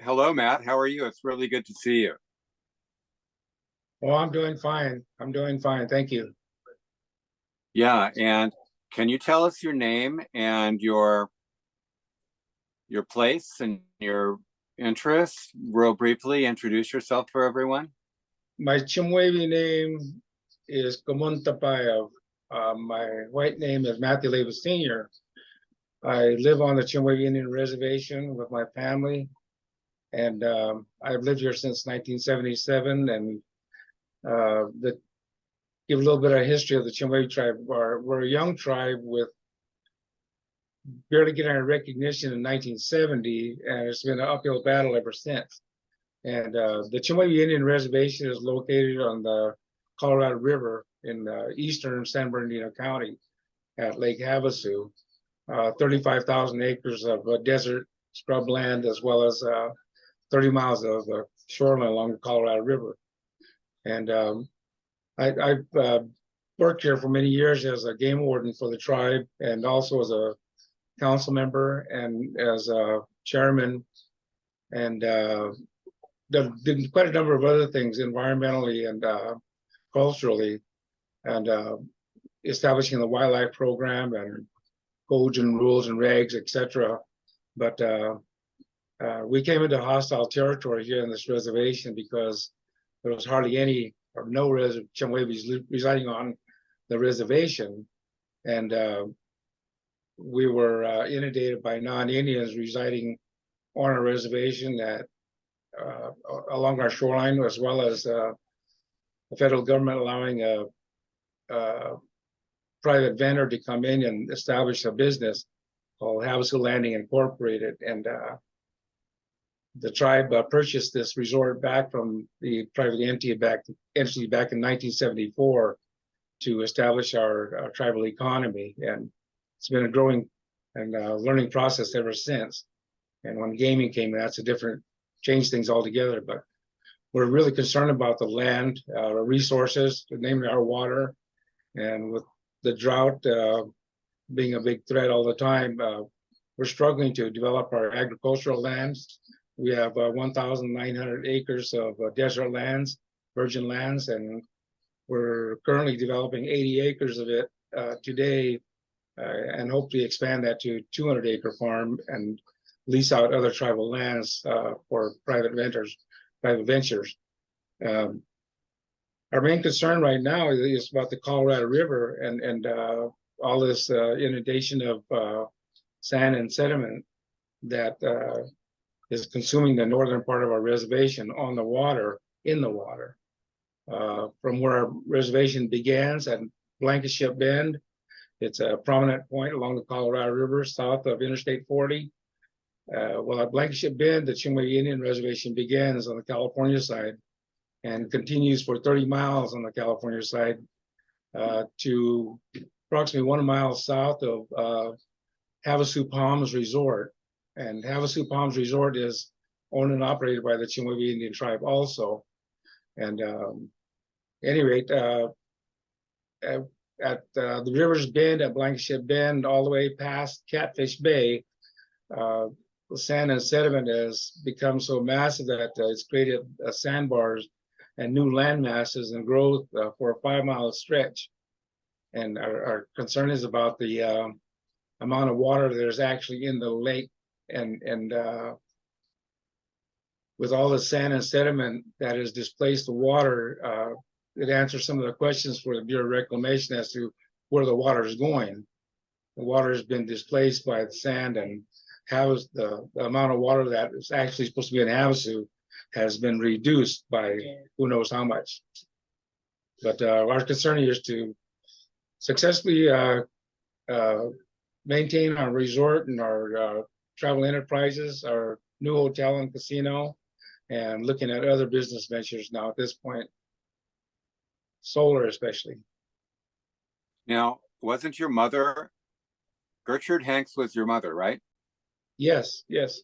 Hello, Matt. How are you? It's really good to see you. Well, I'm doing fine. I'm doing fine. Thank you. Yeah, and can you tell us your name and your place and your interests real briefly? Introduce yourself for everyone. My Chemehuevi name is Kamun Tapayev. My white name is Matthew Leivas Sr. I live on the Chemehuevi Indian Reservation with my family, and I've lived here since 1977. And give a little bit of history of the Chemehuevi tribe. We're a young tribe with barely getting our recognition in 1970, and it's been an uphill battle ever since. And the Chemehuevi Indian Reservation is located on the Colorado River in eastern San Bernardino County at Lake Havasu, 35,000 acres of desert scrub land, as well as 30 miles of shoreline along the Colorado River. And I've worked here for many years as a game warden for the tribe, and also as a council member and as a chairman, and did quite a number of other things environmentally and culturally, and establishing the wildlife program and codes and rules and regs, etc. But we came into hostile territory here in this reservation because there was hardly any or no Chemehuevis residing on the reservation, and we were inundated by non-Indians residing on our reservation that along our shoreline, as well as the federal government allowing a private vendor to come in and establish a business called Havasu Landing Incorporated. And the tribe purchased this resort back from the private entity back in 1974 to establish our tribal economy. And it's been a growing and learning process ever since. And when gaming came in, that's a different, changed things altogether. But we're really concerned about the land, the resources, namely our water, and with the drought being a big threat all the time, we're struggling to develop our agricultural lands. We have 1,900 acres of desert lands, virgin lands, and we're currently developing 80 acres of it today, and hopefully expand that to 200-acre farm and lease out other tribal lands for private ventures. Our main concern right now is about the Colorado River and all this inundation of sand and sediment that is consuming the northern part of our reservation on the water, in the water. From where our reservation begins at Blankenship Bend, it's a prominent point along the Colorado River south of Interstate 40. Well, at Blankenship Bend, the Chemehuevi Indian Reservation begins on the California side and continues for 30 miles on the California side to approximately 1 mile south of Havasu Palms Resort. And Havasu Palms Resort is owned and operated by the Chemehuevi Indian tribe also. And any rate, at the River's Bend, at Blankenship Bend, all the way past Catfish Bay, the sand and sediment has become so massive that it's created sandbars and new land masses and growth for a 5-mile stretch. And our concern is about the amount of water there's actually in the lake, and with all the sand and sediment that has displaced the water, it answers some of the questions for the Bureau of Reclamation as to where the water is going. The water has been displaced by the sand, and the amount of water that is actually supposed to be in Havasu has been reduced by who knows how much. But our concern is to successfully maintain our resort and our travel enterprises, our new hotel and casino, and looking at other business ventures now at this point, solar especially. Now, wasn't your mother, Gertrude Hanks was your mother, right? Yes, yes.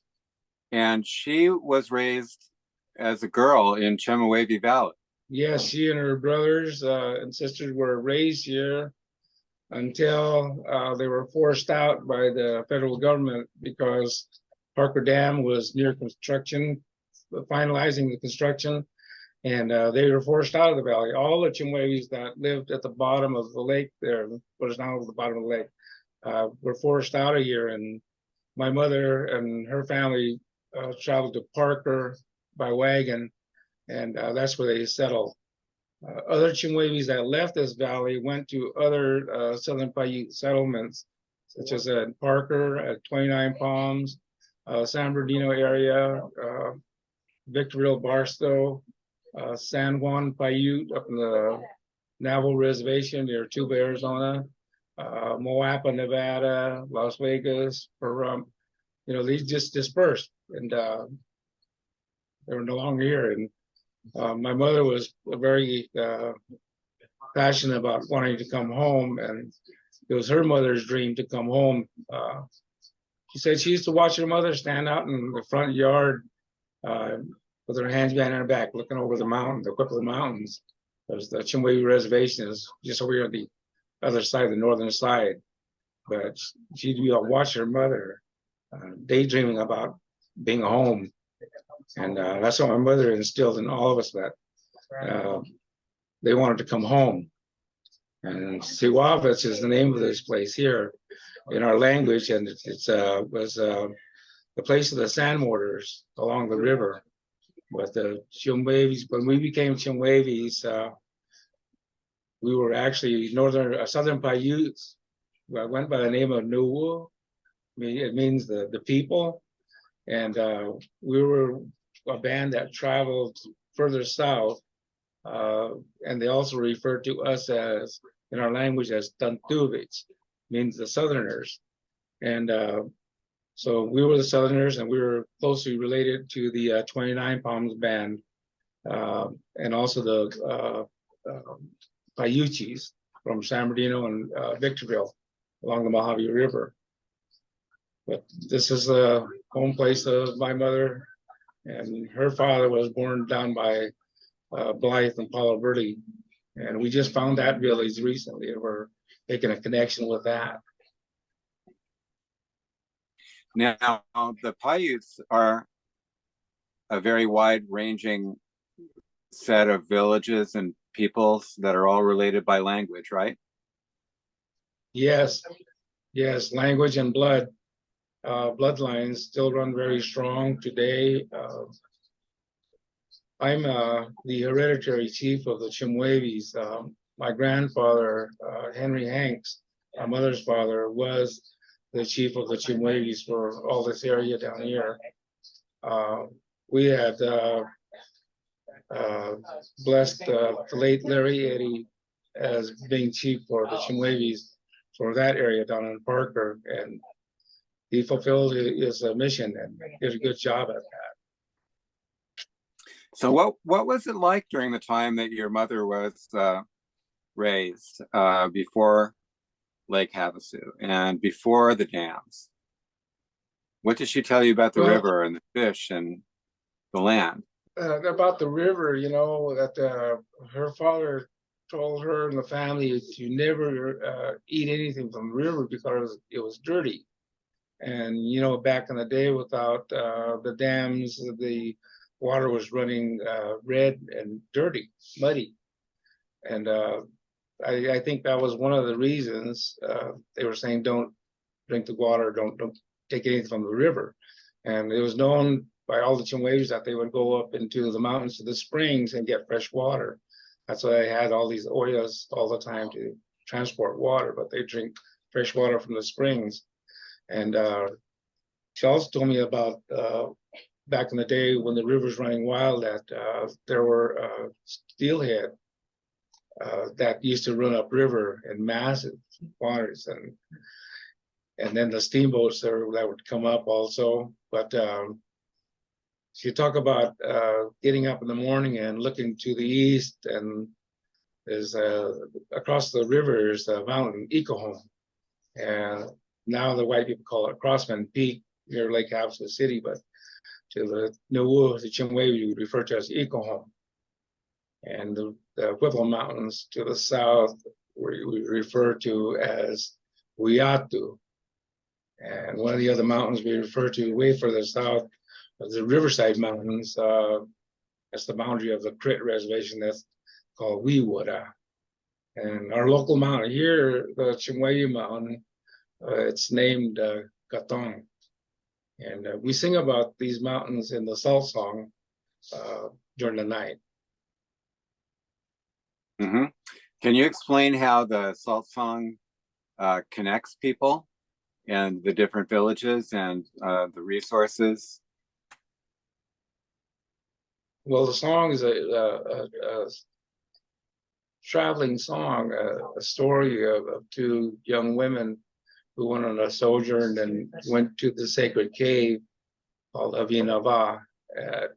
And she was raised as a girl in Chemehuevi Valley. Yes, she and her brothers and sisters were raised here until they were forced out by the federal government because Parker Dam was near construction finalizing the construction, and they were forced out of the valley. All the Chemehuevis that lived at the bottom of the lake there, what is now the bottom of the lake, were forced out of here. And my mother and her family traveled to Parker by wagon, and that's where they settled. Other Chemehuevis that left this valley went to other Southern Paiute settlements, such as at Parker, at 29 Palms, San Bernardino area, Victorville, Barstow, San Juan Paiute up in the Navajo Reservation near Tuba, Arizona, Moapa, Nevada, Las Vegas, Pahrump. These just dispersed, and they were no longer here. And my mother was very passionate about wanting to come home, and it was her mother's dream to come home. She said she used to watch her mother stand out in the front yard with her hands behind her back, looking over the mountain, the Whipple Mountains. There's the Chemehuevi Reservation is just over here on the other side, the northern side. But she'd watch her mother daydreaming about being home. And that's what my mother instilled in all of us, that they wanted to come home. And Siwavits is the name of this place here in our language, and it was the place of the sand mortars along the river. But the Chemehuevis, when we became Chemehuevis, we were actually Southern Paiutes. I went by the name of NuWu. It means the people. And we were a band that traveled further south, and they also referred to us as, in our language, as Tantuvits, means the Southerners. And so we were the Southerners, and we were closely related to the 29 Palms band, and also the Paiuches from San Bernardino and Victorville along the Mojave River. But this is the home place of my mother, and her father was born down by Blythe and Palo Verde. And we just found that village recently, and we're making a connection with that. Now, the Paiutes are a very wide-ranging set of villages and peoples that are all related by language, right? Yes, language and blood. Bloodlines still run very strong today. I'm the hereditary chief of the Chemehuevis. My grandfather, Henry Hanks, my mother's father, was the chief of the Chemehuevis for all this area down here. We had blessed the late Larry Eddy as being chief for the Chemehuevis for that area down in Parker, and he fulfilled his mission and did a good job at that. So what was it like during the time that your mother was raised, before Lake Havasu and before the dams? What did she tell you about the river and the fish and the land? About the river, that her father told her and the family to never eat anything from the river because it was dirty. And, back in the day, without the dams, the water was running red and dirty, muddy. And I think that was one of the reasons they were saying, don't drink the water, don't take anything from the river. And it was known by all the Chemehuevis that they would go up into the mountains to the springs and get fresh water. That's why they had all these oyas all the time to transport water, but they drink fresh water from the springs. And she also told me about back in the day when the river's running wild, that there were steelhead that used to run upriver in massive quantities, and then the steamboats that would come up also. But she talked about getting up in the morning and looking to the east, and there's across the river is the mountain Ecohome, and now the white people call it Crossman Peak near Lake Havasu City, but to the NuWu, the Chemehuevi, we refer to as Ecohome. And the Whipple Mountains to the south, we refer to as Wiatu. And one of the other mountains we refer to way further south the Riverside Mountains. That's the boundary of the Crit Reservation. That's called NuWu. And our local mountain here, the Chemehuevi Mountain, it's named Gatong. And we sing about these mountains in the salt song during the night. Mm-hmm. Can you explain how the salt song connects people and the different villages and the resources? Well, the song is a traveling song, a story of two young women who went on a sojourn and went to the sacred cave called Avinava at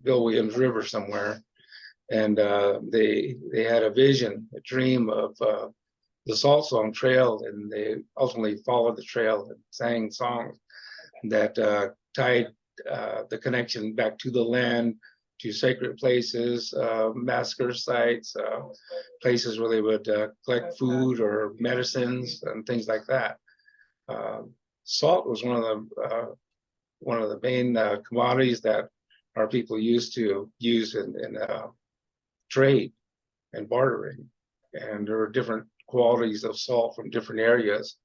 Bill Williams River somewhere. And they had a vision, a dream of the Salt Song Trail, and they ultimately followed the trail and sang songs that tied the connection back to the land, to sacred places, massacre sites, places where they would collect food or medicines and things like that. Salt was one of the main commodities that our people used to use in trade and bartering. And there were different qualities of salt from different areas.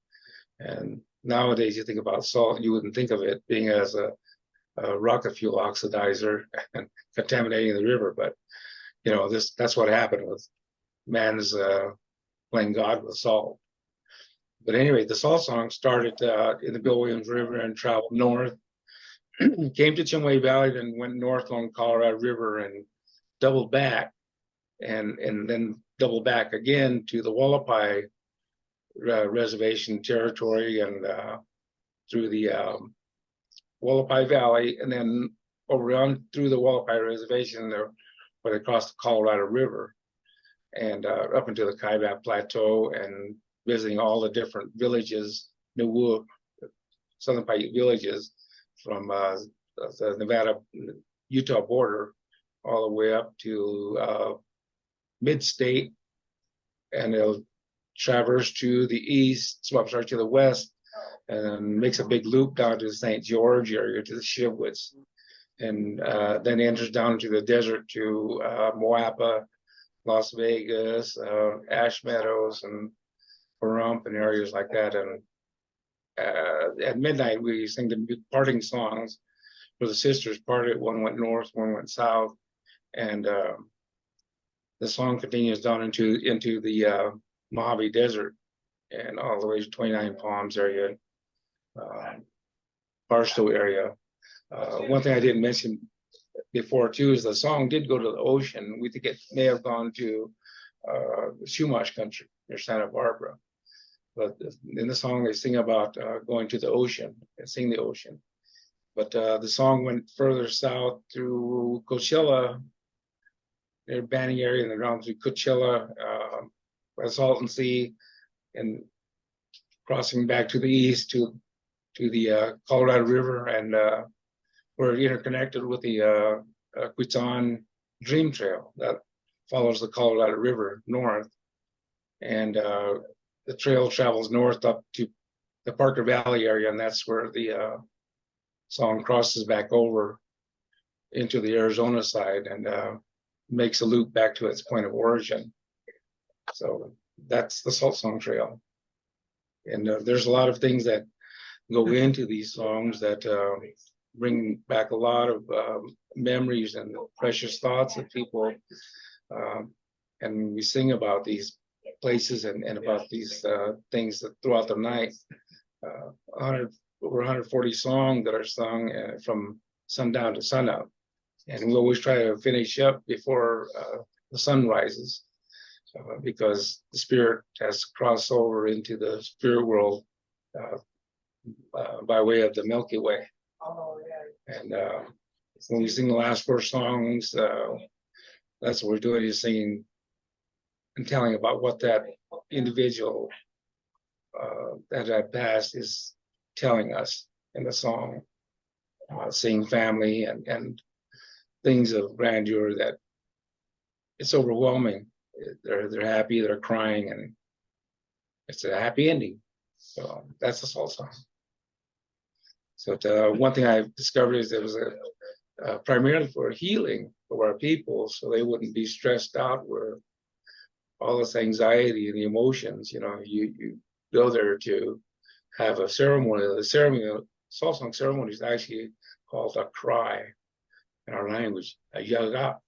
And nowadays, you think about salt, you wouldn't think of it being as a rocket fuel oxidizer and contaminating the river. But, you know, that's what happened with man's playing God with salt. But anyway, the salt song started in the Bill Williams River and traveled north, came to Chemehuevi Valley, then went north along Colorado River and doubled back, and then doubled back again to the Wallapai reservation territory and through the Wallapai Valley, and then over on through the Wallapai Reservation there, where they crossed the Colorado River, and up into the Kaibab Plateau, and visiting all the different villages, NuWu, Southern Paiute villages from the Nevada-Utah border all the way up to mid-state, and it'll traverse to the east, sweeps right to the west, and makes a big loop down to the St. George area, to the Shivwits, and then enters down into the desert to Moapa, Las Vegas, Ash Meadows, and Pahrump, and areas like that. And at midnight, we sing the parting songs where the sisters parted. One went north, one went south, and the song continues down into the Mojave Desert and all the way to 29 Palms area, Barstow area. One thing I didn't mention before too is the song did go to the ocean. We think it may have gone to Chumash country near Santa Barbara. But in the song, they sing about going to the ocean and seeing the ocean. But the song went further south through Coachella, near Banning area, and around through Coachella, Salton Sea, and crossing back to the east to the Colorado River, and we're interconnected with the QUINONE Dream Trail that follows the Colorado River north, and the trail travels north up to the Parker Valley area, and that's where the song crosses back over into the Arizona side and makes a loop back to its point of origin. So that's the Salt Song Trail. And there's a lot of things that go into these songs that bring back a lot of memories and precious thoughts of people. And we sing about these places and about these things that throughout the night. Over 140 songs that are sung from sundown to sunup. And we always try to finish up before the sun rises, because the spirit has crossed over into the spirit world by way of the Milky Way. And when we sing the last four songs, that's what we're doing, is singing and telling about what that individual that had passed is telling us in the song, seeing family and things of grandeur that it's overwhelming. They're happy, they're crying, and it's a happy ending. So that's the Salt Song. So one thing I've discovered is there was primarily for healing of our people, so they wouldn't be stressed out with all this anxiety and the emotions. You know, you go there to have a ceremony. The ceremony, Salt Song ceremony, is actually called a cry in our language, a yagap.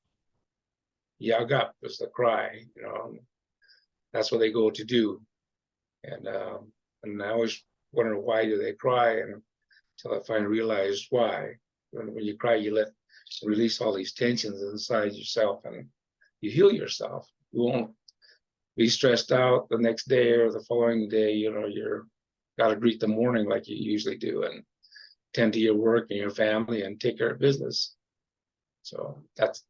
Yagap is the cry. You know, that's what they go to do. And I always wonder, why do they cry? And until I finally realized why. When you cry, you release all these tensions inside yourself, and you heal yourself. You won't be stressed out the next day or the following day. You know, you're got to greet the morning like you usually do, and tend to your work and your family and take care of business. So that's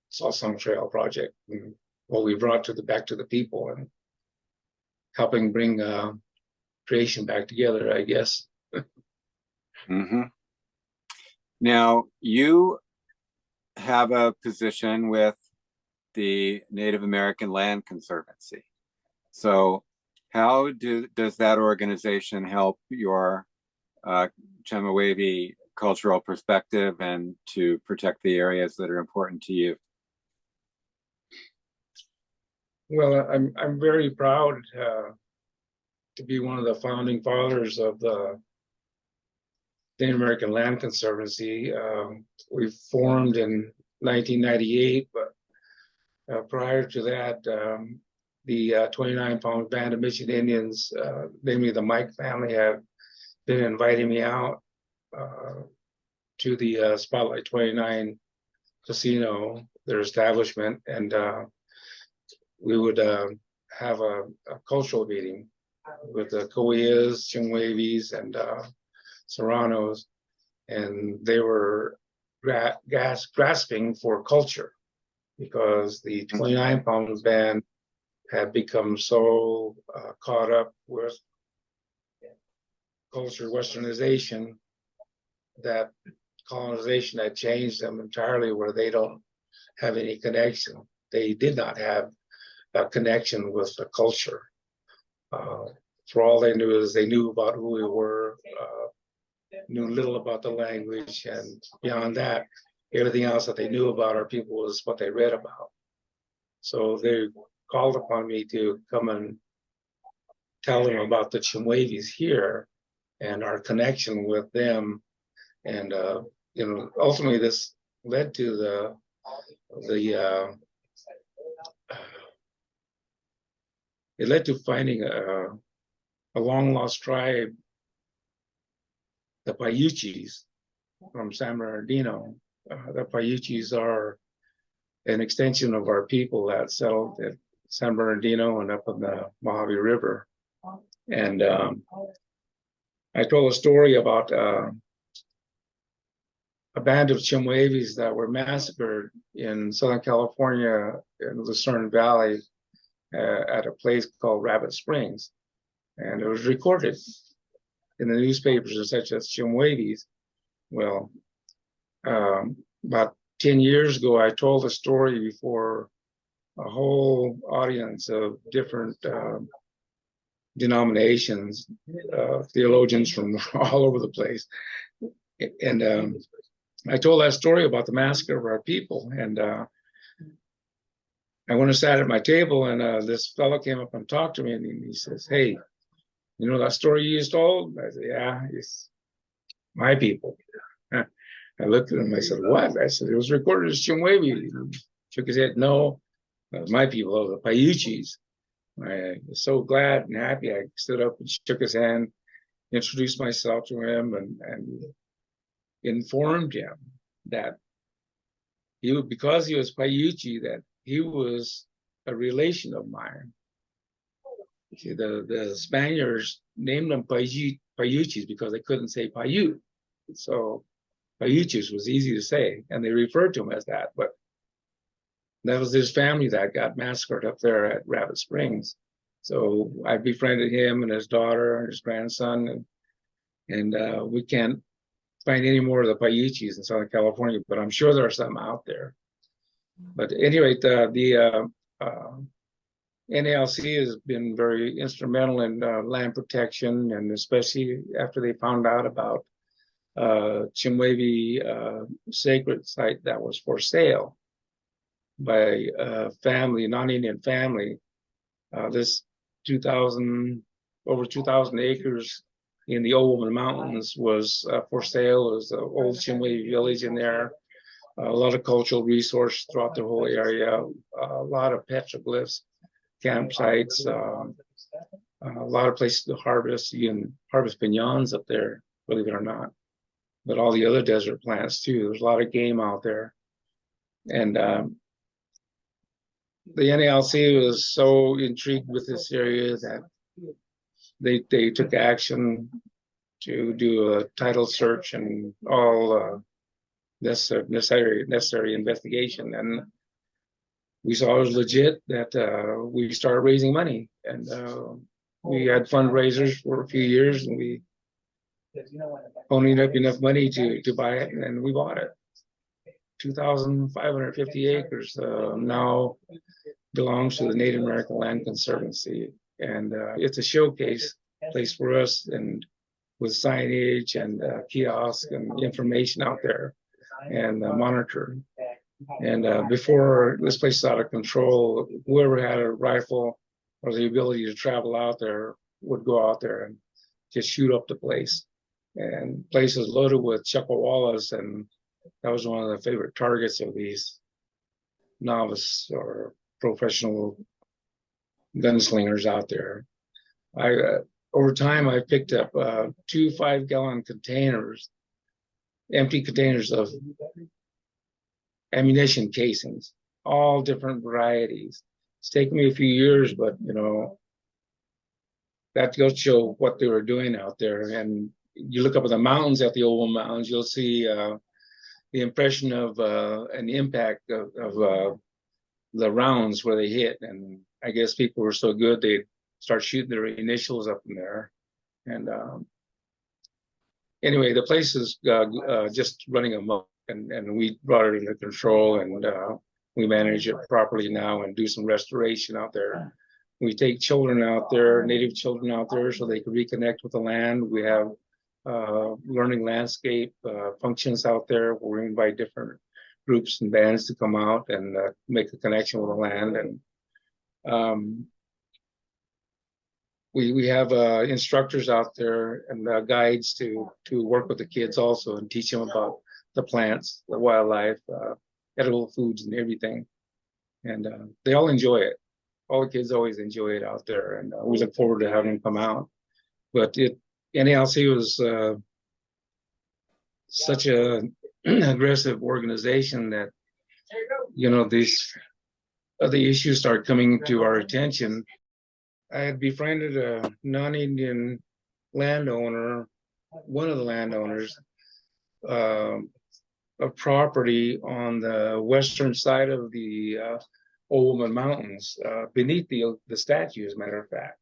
Salt Song Trail Project, and what we brought back to the people, and helping bring creation back together, I guess. Mm-hmm. Now, you have a position with the Native American Land Conservancy. So how does that organization help your Chemehuevi cultural perspective and to protect the areas that are important to you? Well, I'm very proud to be one of the founding fathers of the Native American Land Conservancy. We formed in 1998, but prior to that, the 29-pound band of Mission Indians, namely the Mike family, have been inviting me out to the Spotlight 29 casino, their establishment, and we would have a cultural meeting with the Kauias, Chemehuevis, and Serranos, and they were grasping for culture, because the 29-pound band had become so caught up with culture westernization that colonization had changed them entirely, where they don't have any connection. They did not have a connection with the culture. For all they knew is they knew about who we were, knew little about the language, and beyond that, everything else that they knew about our people was what they read about. So they called upon me to come and tell them about the Chemehuevis here and our connection with them. And you know, ultimately this led to it led to finding a long lost tribe, the Paiuchis from San Bernardino. The Paiuchis are an extension of our people that settled at San Bernardino and up on the Mojave River. And I told a story about a band of Chemehuevis that were massacred in Southern California in the Lucerne Valley at a place called Rabbit Springs. And it was recorded in the newspapers and such as Chemehuevis. Well, about 10 years ago, I told a story before a whole audience of different denominations, theologians from all over the place. And I told that story about the massacre of our people. And I went and sat at my table, and this fellow came up and talked to me, and he says, "Hey, you know that story you just told?" I said, "Yeah, it's my people." I looked at him, I said, "What?" I said, "It was recorded as Chemehuevi." He shook his head, "No, that was my people, the Paiuchis." I was so glad and happy. I stood up and shook his hand, introduced myself to him, and informed him that because he was Paiuchi, that he was a relation of mine. See, the Spaniards named them Paiuchis because they couldn't say Paiute. So Paiuchis was easy to say, and they referred to him as that. But that was his family that got massacred up there at Rabbit Springs. So I befriended him and his daughter and his grandson, and we can't find any more of the Paiuchis in Southern California, but I'm sure there are some out there. But anyway, the NALC has been very instrumental in land protection, and especially after they found out about Chemehuevi sacred site that was for sale by a family, non-Indian family. This 2,000, over 2,000 acres in the Old Woman Mountains was for sale. It was the old Chemehuevi village in there. A lot of cultural resource throughout the whole area. A lot of petroglyphs, campsites, a lot of places to harvest. You can harvest piñons up there, believe it or not. But all the other desert plants too. There's a lot of game out there. And the NALC was so intrigued with this area that they took action to do a title search and all necessary investigation. And we saw it was legit, that we started raising money. And we had fundraisers for a few years, and we ponied up enough money to buy it, and we bought it. 2,550 acres now belongs to the Native American Land Conservancy. And it's a showcase place for us, and with signage and kiosk and information out there and monitor. And before this place is out of control, whoever had a rifle or the ability to travel out there would go out there and just shoot up the place. And places loaded with chakawallas, and that was one of the favorite targets of these novice or professional gunslingers out there. Over time, I picked up 2 5-gallon containers, empty containers of ammunition casings, all different varieties. It's taken me a few years, but that goes to show what they were doing out there. And you look up at the mountains, at the Old Mountains, you'll see the impression of an impact of the rounds where they hit. And I guess people were so good, they'd start shooting their initials up in there. And anyway, the place is just running amok, and we brought it under control, and we manage it properly now and do some restoration out there. We take children out there, native children out there, so they can reconnect with the land. We have learning landscape functions out there where we invite different groups and bands to come out and make a connection with the land. And we have instructors out there and guides to work with the kids also and teach them about the plants, the wildlife, edible foods and everything. And they all enjoy it. All the kids always enjoy it out there, and we look forward to having them come out. But NALC was such an aggressive organization that, these other issues started coming to our attention. I had befriended a non-Indian landowner, one of the landowners, of property on the western side of the Old Woman Mountains, beneath the statue, as a matter of fact.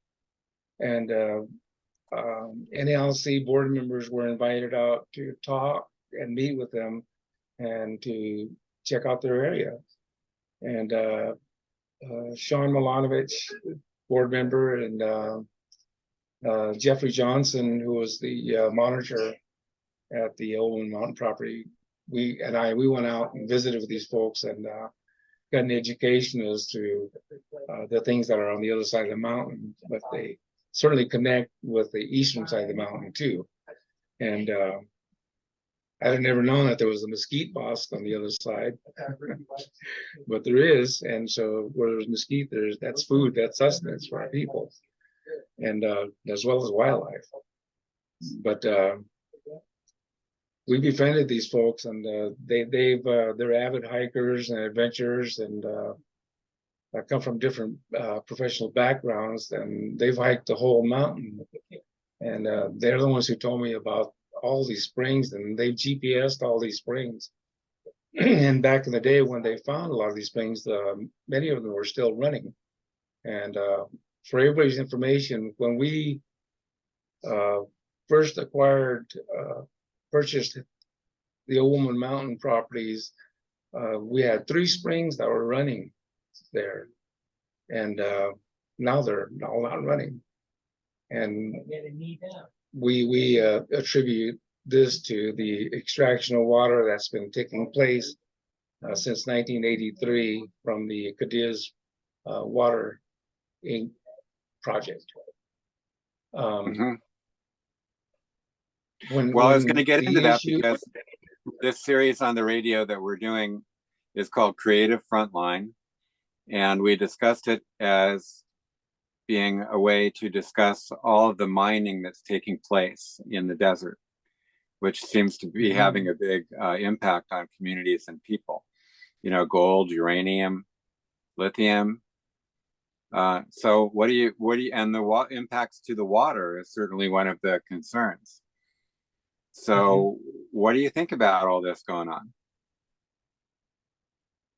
And NALC board members were invited out to talk and meet with them and to check out their area. And Sean Milanovich, board member, and Jeffrey Johnson, who was the monitor at the Old Woman Mountain property, we went out and visited with these folks and got an education as to the things that are on the other side of the mountain, but they certainly connect with the eastern side of the mountain too. And I had never known that there was a mesquite bosque on the other side, but there is. And so where there's mesquite, that's food, that's sustenance for our people, and as well as wildlife. But we befriended these folks, and they're avid hikers and adventurers, and come from different professional backgrounds, and they've hiked the whole mountain. And they're the ones who told me about all these springs, and they've GPSed all these springs. And back in the day when they found a lot of these springs, many of them were still running. And for everybody's information, when we first purchased the Old Woman Mountain properties, we had 3 springs that were running there, and now they're all not running. And we attribute this to the extraction of water that's been taking place since 1983 from the Cadiz Water Inc. project. Mhm. When Well, I was going to get into the that issue, because this series on the radio that we're doing is called Creative Frontline, and we discussed it as being a way to discuss all of the mining that's taking place in the desert, which seems to be having a big impact on communities and people. You know, gold, uranium, lithium. So what do you, and the impacts to the water is certainly one of the concerns. So what do you think about all this going on?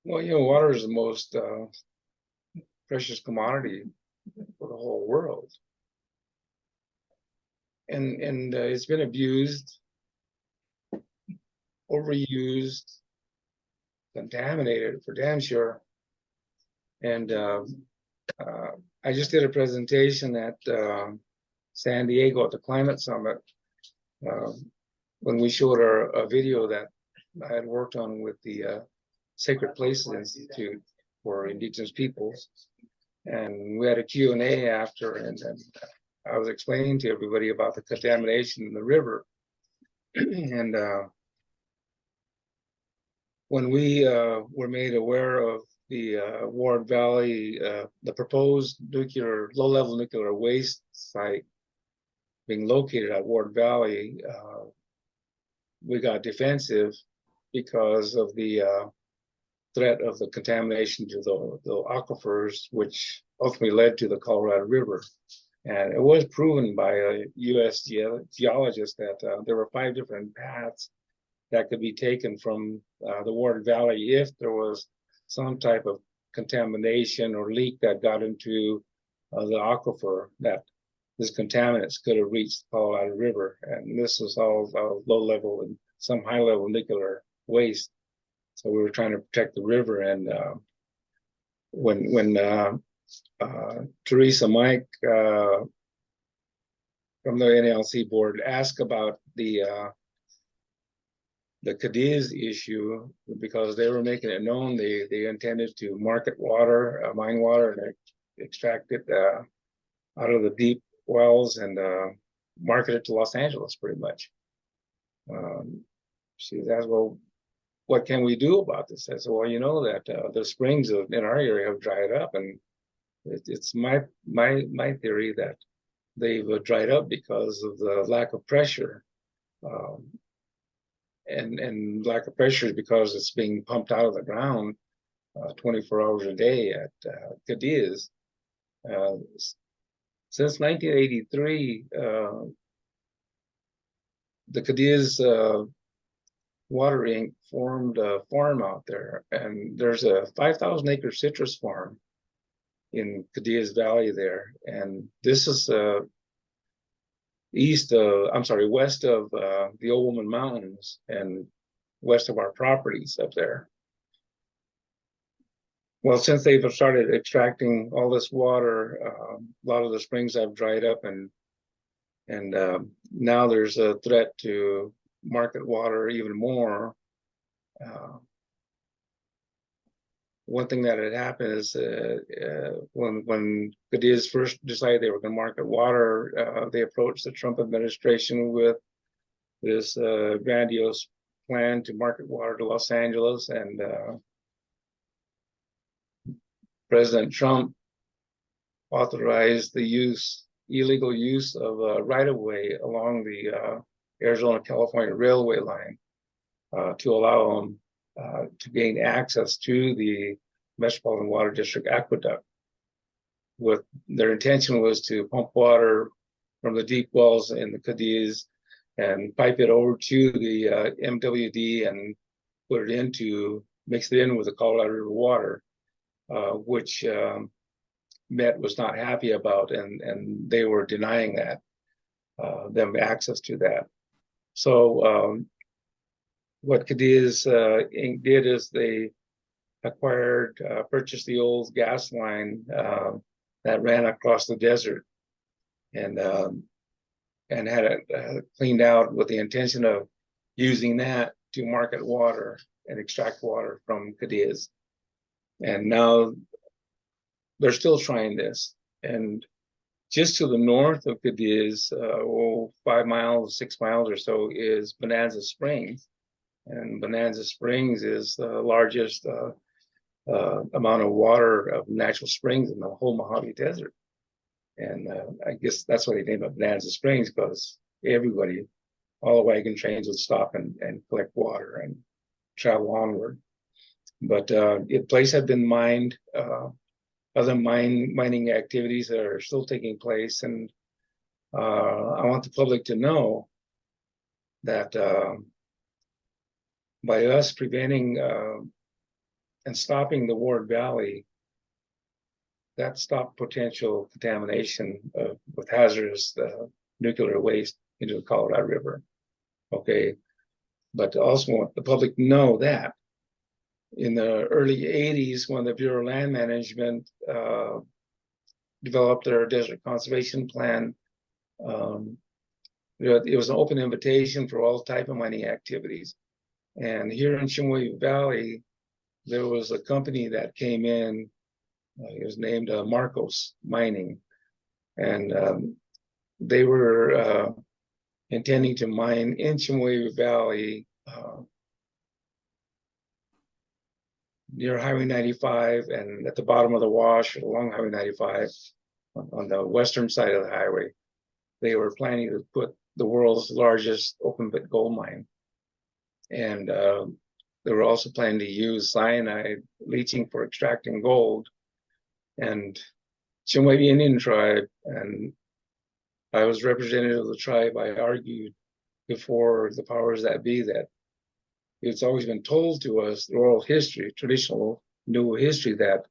well, water is the most precious commodity for the whole world, and it's been abused, overused, contaminated for damn sure. And I just did a presentation at San Diego at the Climate Summit when we showed a video that I had worked on with the Sacred Places Institute for Indigenous Peoples. And we had a Q&A after, and I was explaining to everybody about the contamination in the river. And when we were made aware of the Ward Valley, the proposed low-level nuclear waste site being located at Ward Valley, we got defensive because of the threat of the contamination to the aquifers, which ultimately led to the Colorado River. And it was proven by a U.S. geologist that there were 5 different paths that could be taken from the Ward Valley if there was some type of contamination or leak that got into the aquifer, that this contaminants could have reached the Colorado River. And this was all low level and some high level nuclear waste. So we were trying to protect the river. And when Teresa Mike from the NLC board asked about the Cadiz issue, because they were making it known they intended to market water, mine water, and extract it out of the deep wells and market it to Los Angeles, pretty much. She asked, well, what can we do about this? I said, well, you know that the springs in our area have dried up, and it's my theory that they've dried up because of the lack of pressure. And lack of pressure is because it's being pumped out of the ground 24 hours a day at Cadiz. Since 1983, the Cadiz Water Inc. formed a farm out there, and there's a 5,000-acre citrus farm in Cadiz Valley there, and this is west of the Old Woman Mountains and west of our properties up there. Well, since they've started extracting all this water, a lot of the springs have dried up, and now there's a threat to market water even more. One thing that had happened is when Cadiz first decided they were going to market water, they approached the Trump administration with this grandiose plan to market water to Los Angeles, and President Trump authorized the illegal use of right-of-way along the Arizona-California railway line to allow them to gain access to the Metropolitan Water District aqueduct. With their intention was to pump water from the deep wells in the Cadiz and pipe it over to the MWD and mix it in with the Colorado River water, which Met was not happy about, and they were denying them access to that. So what Cadiz Inc. did is they purchased the old gas line that ran across the desert, and and had it cleaned out with the intention of using that to market water and extract water from Cadiz. And now they're still trying this. And just to the north of Cadiz, 5 miles, 6 miles or so, is Bonanza Springs. And Bonanza Springs is the largest amount of water of natural springs in the whole Mojave Desert. And I guess that's why they named it Bonanza Springs, because everybody, all the wagon trains would stop and collect water and travel onward. But the place had been mined. Other mining activities that are still taking place, and I want the public to know that by us preventing and stopping the Ward Valley, that stopped potential contamination with hazardous nuclear waste into the Colorado River. Okay, but also want the public to know that in the early 80s, when the Bureau of Land Management developed their desert conservation plan, it was an open invitation for all type of mining activities. And here in Chemehuevi Valley, there was a company that came in. It was named Marcos Mining, and they were intending to mine in Chemehuevi Valley near Highway 95 and at the bottom of the wash along Highway 95 on the western side of the highway. They were planning to put the world's largest open pit gold mine. And they were also planning to use cyanide leaching for extracting gold. And Chemehuevi Indian tribe, and I was representative of the tribe, I argued before the powers that be that it's always been told to us, the oral history, traditional NuWu history, that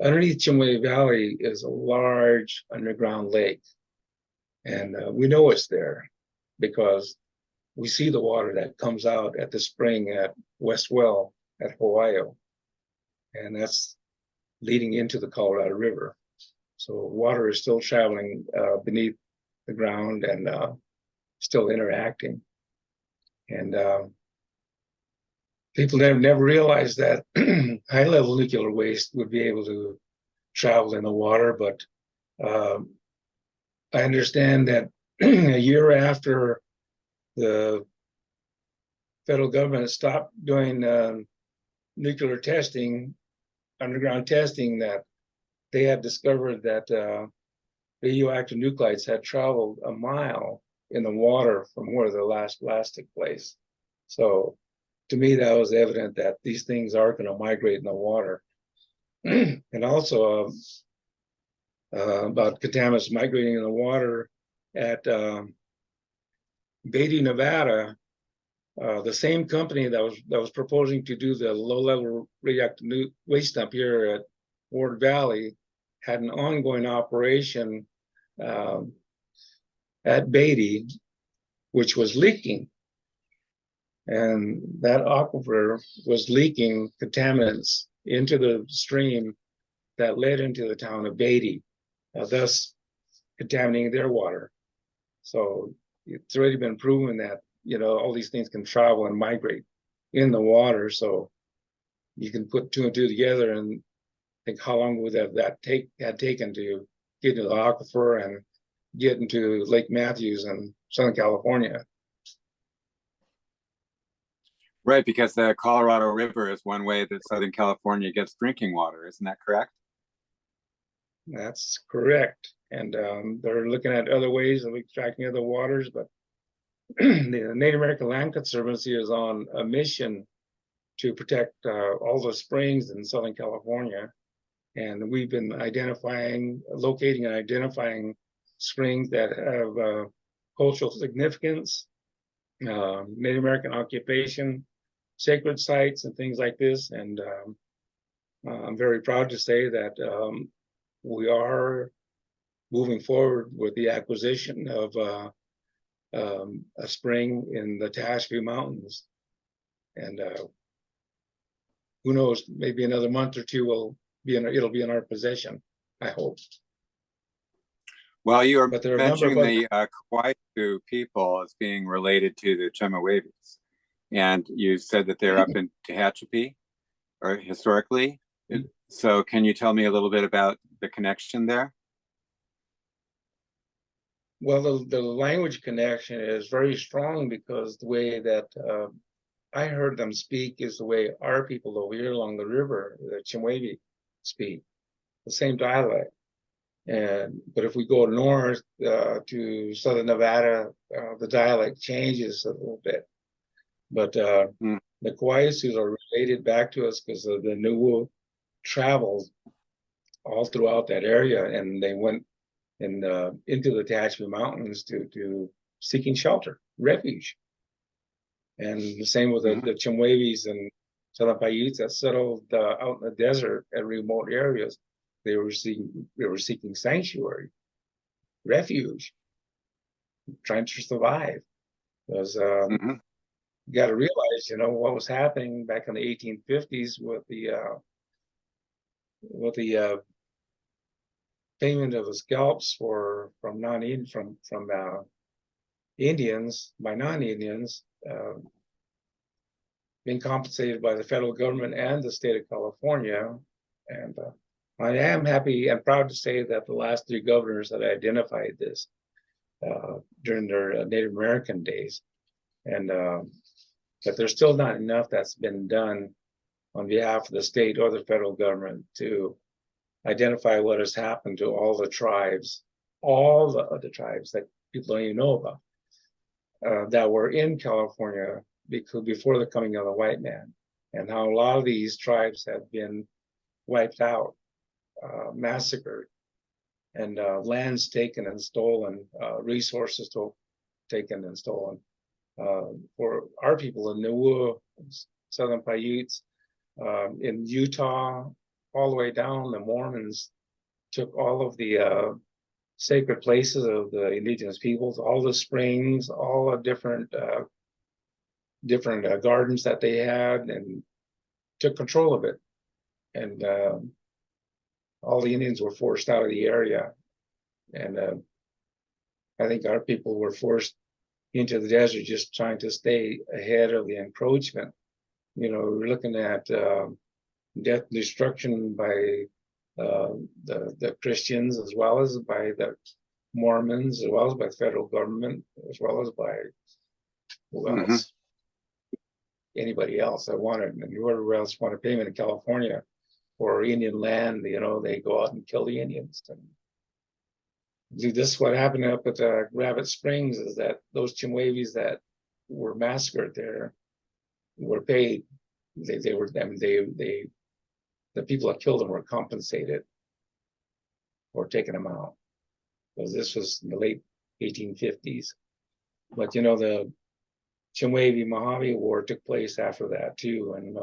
underneath Chemehuevi Valley is a large underground lake. And we know it's there because we see the water that comes out at the spring at West Well at Ohio. And that's leading into the Colorado River. So water is still traveling beneath the ground and still interacting. And people never realized that high-level nuclear waste would be able to travel in the water, but I understand that a year after the federal government stopped doing nuclear testing, underground testing, that they had discovered that radioactive nuclides had traveled a mile in the water from where the last blast took place. So to me, that was evident that these things are going to migrate in the water. And also about contaminants migrating in the water at Beatty, Nevada, the same company that was proposing to do the low-level radioactive waste dump here at Ward Valley had an ongoing operation at Beatty, which was leaking. And that aquifer was leaking contaminants into the stream that led into the town of Beatty, thus contaminating their water. So it's already been proven that, you know, all these things can travel and migrate in the water. So you can put two and two together and think how long would that had taken to get into the aquifer and get into Lake Matthews in Southern California. Right, because the Colorado River is one way that Southern California gets drinking water. Isn't that correct? That's correct. And they're looking at other ways of extracting other waters, but the Native American Land Conservancy is on a mission to protect all the springs in Southern California. And we've been locating and identifying springs that have cultural significance, Native American occupation, sacred sites, and things like this. And I'm very proud to say that we are moving forward with the acquisition of a spring in the Tehachapi Mountains. And who knows, maybe another month or two it'll be in our possession, I hope. Well, you were But there are a number of mentioning other. the Kauai people as being related to the Chemehuevis, and you said that they're up in Tehachapi, or historically. So, can you tell me a little bit about the connection there? Well, the language connection is very strong because the way that I heard them speak is the way our people over here along the river, the Chemehuevi, speak, the same dialect. But if we go north to southern Nevada, the dialect changes a little bit. But Mm. the Kauaisus are related back to us because of the NuWu traveled all throughout that area, and they went into the Tehachapi Mountains to seeking shelter, refuge. And the same with Mhm. the Chemehuevis and Southern Paiutes that settled out in the desert at remote areas. They were seeking sanctuary, refuge, trying to survive. Because Mhm. you got to realize, what was happening back in the 1850s with the payment of the scalps from non from Indians by non-Indians, being compensated by the federal government and the state of California. And I am happy and proud to say that the last three governors that identified this during their Native American days, and but there's still not enough that's been done on behalf of the state or the federal government to identify what has happened to all the tribes, all the other tribes that people don't even know about, that were in California before the coming of the white man, and how a lot of these tribes have been wiped out, massacred, and lands taken and stolen, resources taken and stolen. For our people in NuWu, Southern Paiutes, in Utah, all the way down, the Mormons took all of the sacred places of the indigenous peoples, all the springs, all the different gardens that they had, and took control of it. And all the Indians were forced out of the area. And I think our people were forced into the desert just trying to stay ahead of the encroachment. We're looking at death and destruction by the Christians, as well as by the Mormons, as well as by the federal government, as well as by who Mhm. else? Anybody else that wanted, and whoever else wanted payment in California for Indian land, they go out and kill the Indians. And this is what happened up at Rabbit Springs, is that those Chemehuevis that were massacred there were paid. They were, I mean, the people that killed them were compensated for taking them out, because this was in the late 1850s. But the Chemehuevi Mojave War took place after that too, and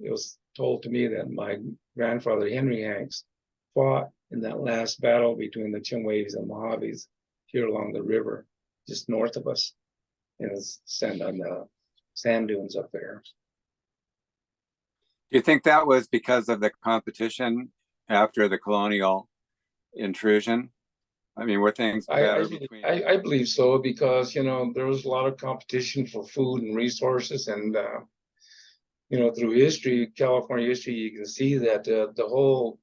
it was told to me that my grandfather Henry Hanks fought in that last battle between the Chemehuevis and Mojaves here along the river, just north of us, in on the sand dunes up there. Do you think that was because of the competition after the colonial intrusion? I mean, were things better between? I believe so, because there was a lot of competition for food and resources, and through history, California history, you can see that the whole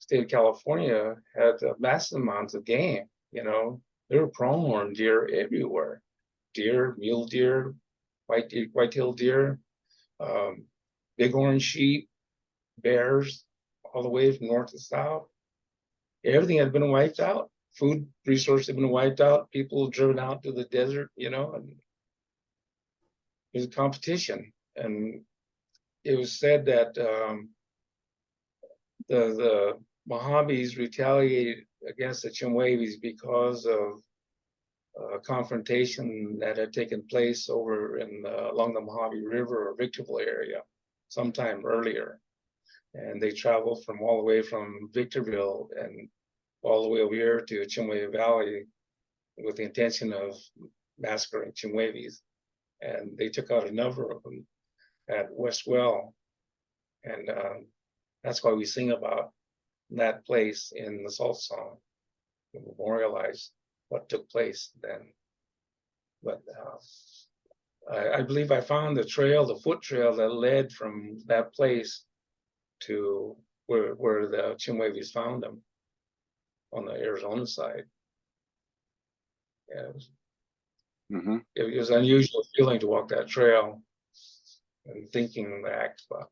state of California had massive amounts of game. There were pronghorn deer everywhere, deer, mule deer, white-tailed deer, bighorn sheep, bears, all the way from north to south. Everything had been wiped out. Food resources had been wiped out. People driven out to the desert, and it was a competition. And it was said that the Mojaves retaliated against the Chemehuevis because of a confrontation that had taken place over along the Mojave River or Victorville area sometime earlier. And they traveled from all the way from Victorville and all the way over here to Chemehuevi Valley with the intention of massacring Chemehuevis. And they took out a number of them at West Well. And that's why we sing about that place in the salt song to memorialize what took place then. But I believe I found the trail, the foot trail that led from that place to where the Chemehuevis found them on the Arizona side. Yeah, it was an unusual feeling to walk that trail and thinking back about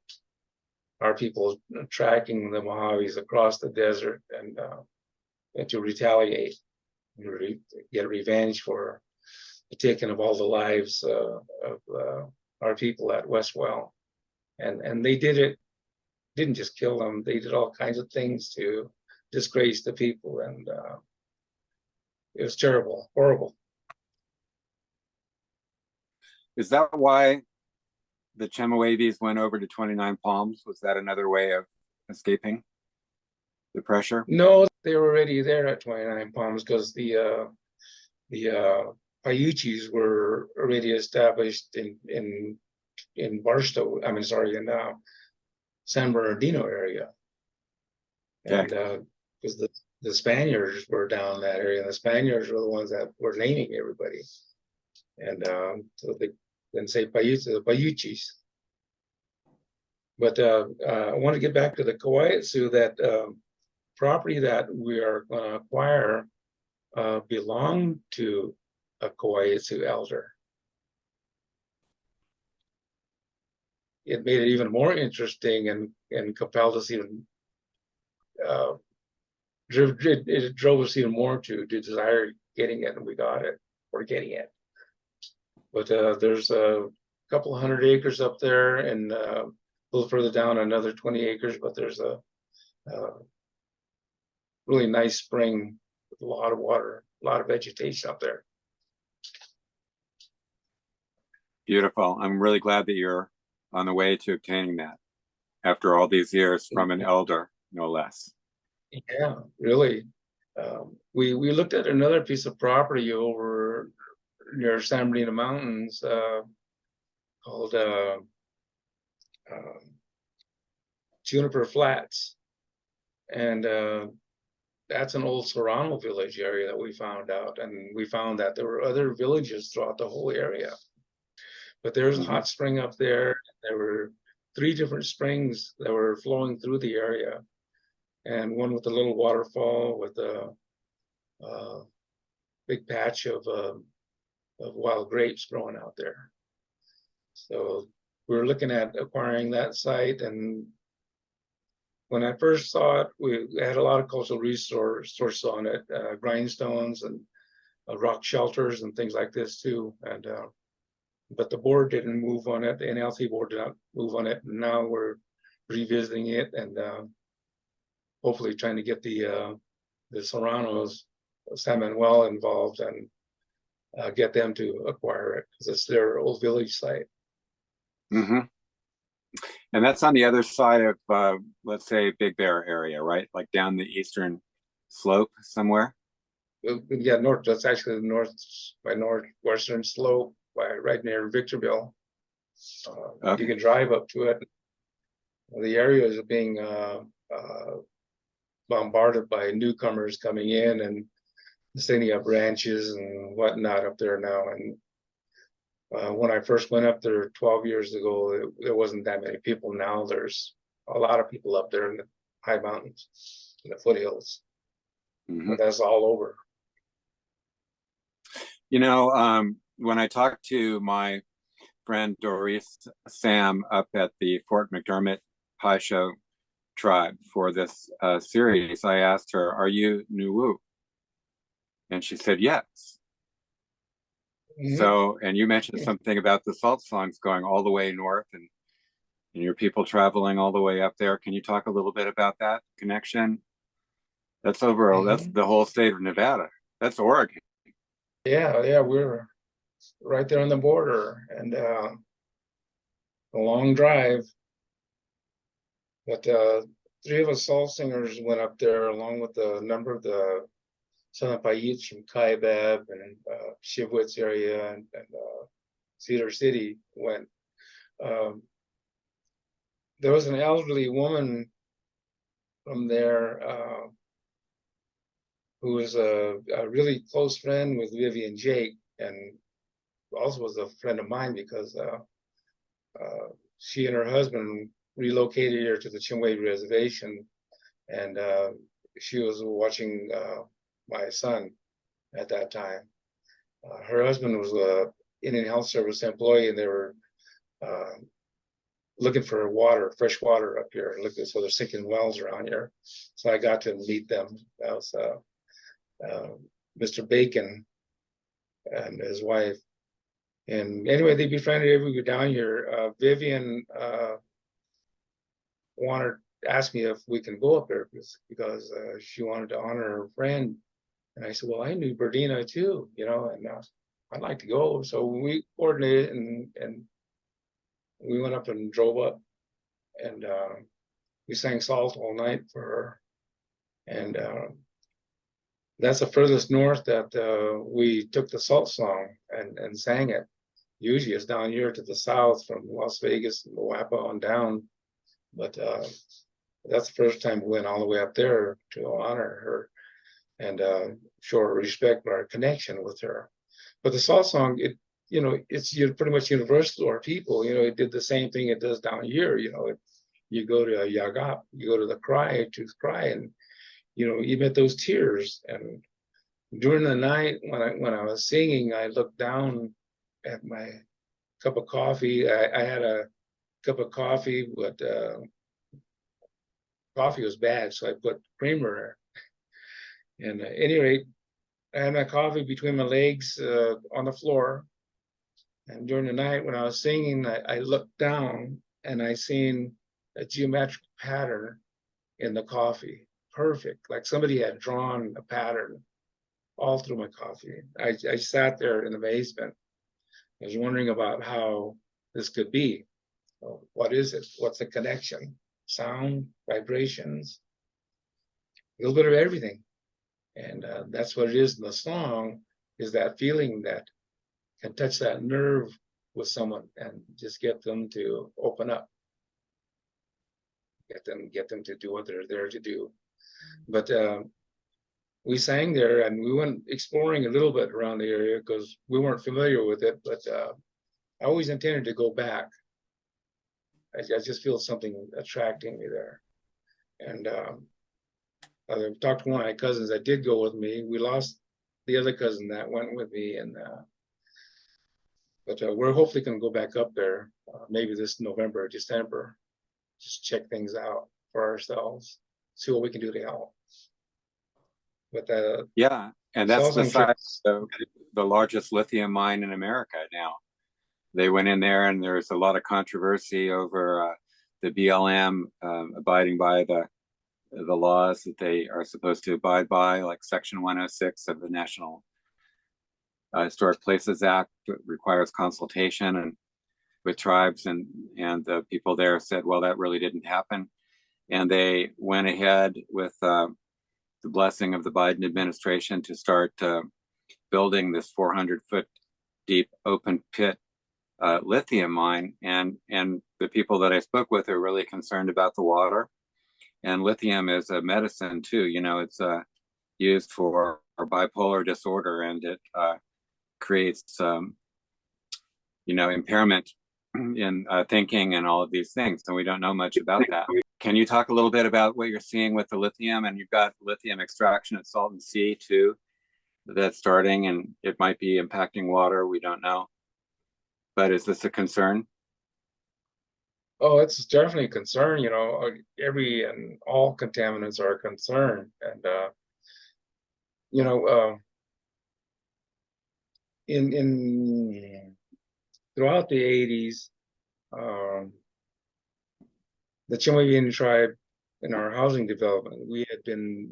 our people tracking the Mojaves across the desert and to retaliate, get revenge for the taking of all the lives of our people at Westwell. And they didn't just kill them, they did all kinds of things to disgrace the people, and it was terrible, horrible. Is that why the Chemehuevis went over to 29 Palms? Was that another way of escaping the pressure? No, they were already there at 29 Palms because the Paiuchis were already established in Barstow. I mean, sorry, in San Bernardino area, and because the Spaniards were down that area, and the Spaniards were the ones that were naming everybody, and so they then say the Paiuchis. But I want to get back to the Kawaitsu. That property that we are going to acquire belonged to a Kawaitsu elder. It made it even more interesting and compelled us even, it drove us even more to desire getting it, and we got it, or getting it. But there's a couple of 100 acres up there, and a little further down another 20 acres, but there's a really nice spring with a lot of water, a lot of vegetation up there. Beautiful. I'm really glad that you're on the way to obtaining that after all these years from an elder, no less. Yeah, really. We looked at another piece of property over near San Bernardino Mountains called Juniper Flats, and that's an old Serrano village area that we found out, and we found that there were other villages throughout the whole area. But there's a hot spring up there. There were 3 different springs that were flowing through the area, and one with a little waterfall with a big patch of wild grapes growing out there. So we were looking at acquiring that site, and when I first saw it, we had a lot of cultural resource on it, grindstones and rock shelters and things like this too. And but the board didn't move on it. The NLC board did not move on it. And now we're revisiting it and hopefully trying to get the Serranos, San Manuel involved, and get them to acquire it because it's their old village site. And that's on the other side of, let's say, Big Bear area, right? Like down the eastern slope somewhere? Yeah, north. That's actually the northwestern slope, right near Victorville. Okay. You can drive up to it. The area is being bombarded by newcomers coming in and setting up ranches and whatnot up there now. And when I first went up there 12 years ago, there wasn't that many people. Now there's a lot of people up there in the high mountains, in the foothills. But that's all over. You know, when I talked to my friend Doris Sam up at the Fort McDermott Haisha tribe for this series, I asked her, "Are you NuWu?" And she said, "Yes." So, and you mentioned something about the salt songs going all the way north and your people traveling all the way up there. Can you talk a little bit about that connection? That's over, that's the whole state of Nevada. That's Oregon. Yeah, we're right there on the border, and a long drive. But 3 of us salt singers went up there along with a number of the Southern Paiutes from Kaibab and Shivwitz area and Cedar City went. There was an elderly woman from there, who was a really close friend with Vivian Jake, and also was a friend of mine because she and her husband relocated here to the Chemehuevi Reservation, and she was watching my son at that time. Her husband was a Indian Health Service employee, and they were looking for water, fresh water up here, so they're sinking wells around here. So I got to meet them. That was Mr. Bacon and his wife. And anyway, they befriended every week down here. Vivian asked me if we can go up there because she wanted to honor her friend. And I said, well, I knew Berdina too, you know, and I'd like to go. So we coordinated and we went up and drove up, and we sang Salt all night for her. And that's the furthest north that we took the Salt song and sang it. Usually it's down here to the south from Las Vegas and Moapa on down. But that's the first time we went all the way up there to honor her and show her respect for our connection with her. But the Salt song, it's pretty much universal to our people. You know, it did the same thing it does down here. You know, you go to Yagap, you go to the cry, and you met those tears. And during the night when I was singing, I looked down at my cup of coffee. I had a cup of coffee, but coffee was bad, so I put creamer. And at any rate, I had my coffee between my legs on the floor. And during the night when I was singing, I looked down and I seen a geometric pattern in the coffee. Perfect, like somebody had drawn a pattern all through my coffee. I sat there in the basement. I was wondering about how this could be. What is it? What's the connection? Sound, vibrations, a little bit of everything. And that's what it is in the song, is that feeling that can touch that nerve with someone and just get them to open up, get them to do what they're there to do. But we sang there and we went exploring a little bit around the area because we weren't familiar with it, but I always intended to go back. I just feel something attracting me there. And I talked to one of my cousins that did go with me. We lost the other cousin that went with me, and but we're hopefully going to go back up there maybe this November or December, just check things out for ourselves, see what we can do to help. But yeah, and that's the site of the largest lithium mine in America now. They went in there, and there's a lot of controversy over the BLM abiding by the laws that they are supposed to abide by, like Section 106 of the National Historic Places Act requires consultation and with tribes, and the people there said, well, that really didn't happen. And they went ahead with the blessing of the Biden administration to start building this 400-foot deep open pit lithium mine. And the people that I spoke with are really concerned about the water. And lithium is a medicine too. You know, it's used for bipolar disorder, and it creates, impairment in thinking and all of these things. And we don't know much about that. Can you talk a little bit about what you're seeing with the lithium? And you've got lithium extraction at Salton Sea too, that's starting, and it might be impacting water. We don't know. But is this a concern? Oh, it's definitely a concern. You know, every and all contaminants are a concern, and in throughout the 80s, the Chemehuevi Indian tribe in our housing development, we had been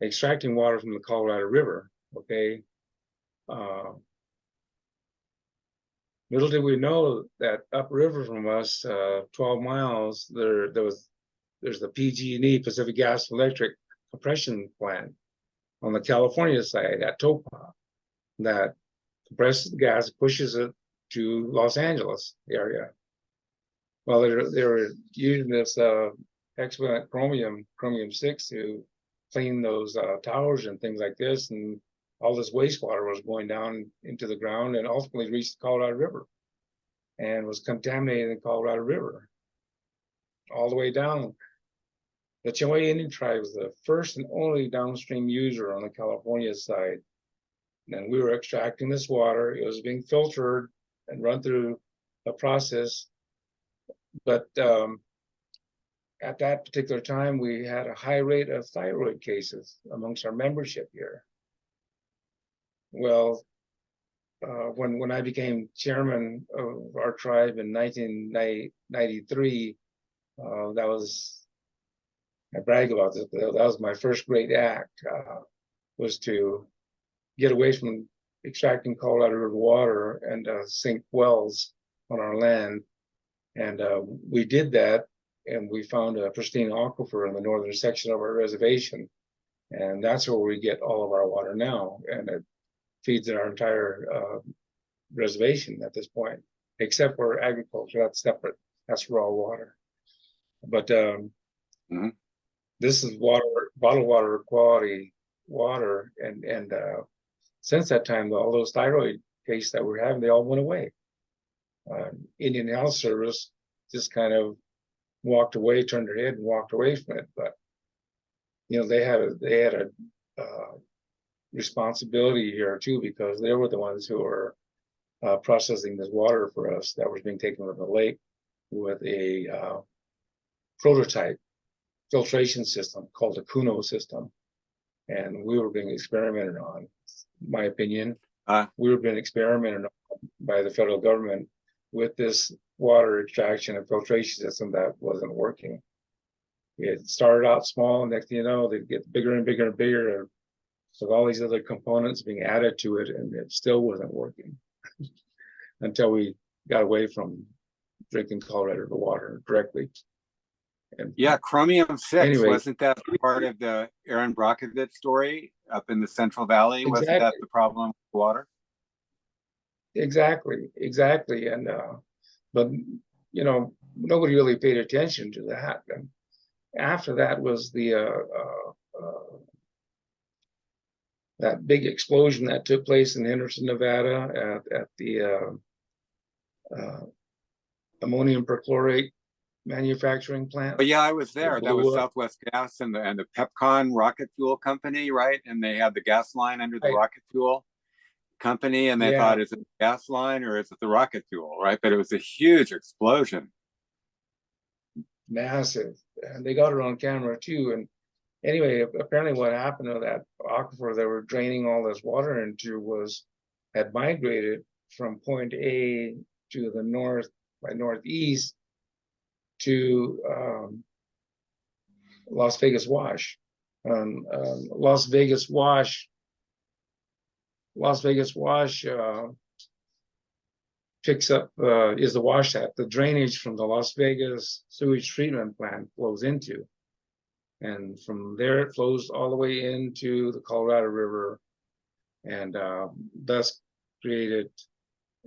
extracting water from the Colorado River. Okay. Little did we know that upriver from us, 12 miles, there's the PG&E, Pacific Gas and Electric compression plant on the California side at Topa that compresses the gas, pushes it to Los Angeles area. Well, they were using this excellent chromium-6 to clean those towers and things like this, and all this wastewater was going down into the ground and ultimately reached the Colorado River and was contaminating the Colorado River all the way down. The Chemehuevi Indian tribe was the first and only downstream user on the California side. And we were extracting this water. It was being filtered and run through a process. But at that particular time, we had a high rate of thyroid cases amongst our membership here. Well, when I became chairman of our tribe in 1993, that was, I brag about this, but that was my first great act, was to get away from extracting Colorado River water and sink wells on our land. And we did that, and we found a pristine aquifer in the northern section of our reservation. And that's where we get all of our water now. And it feeds our entire reservation at this point, except for agriculture. That's separate. That's raw water. But this is water, bottled water quality water. And since that time, all those thyroid cases that we're having, they all went away. Indian Health Service just kind of walked away, turned their head and walked away from it. But you know, they had a responsibility here too, because they were the ones who were processing this water for us that was being taken to the lake with a prototype filtration system called the QUINONE system, and we were being experimented on. In my opinion, we were being experimented on by the federal government with this water extraction and filtration system that wasn't working. It started out small, and next thing you know, they get bigger and bigger and bigger, with all these other components being added to it, and it still wasn't working until we got away from drinking Colorado River water directly. And yeah, chromium-6, anyway, wasn't that part of the Aaron Brockovich story up in the Central Valley? Exactly. Wasn't that the problem with water? Exactly. And but you know, nobody really paid attention to that. And after that was the that big explosion that took place in Henderson, Nevada, at the ammonium perchlorate manufacturing plant. But yeah, I was there. That was up. Southwest Gas and the Pepcon rocket fuel company, right? And they had the gas line under the rocket fuel company, and they thought, is it the gas line or is it the rocket fuel, right? But it was a huge explosion. Massive. And they got it on camera too. And anyway, apparently what happened to that aquifer they were draining all this water into had migrated from point A to the north by northeast to Las Vegas Wash. Las Vegas Wash picks up, is the wash that the drainage from the Las Vegas sewage treatment plant flows into. And from there, it flows all the way into the Colorado River, and thus created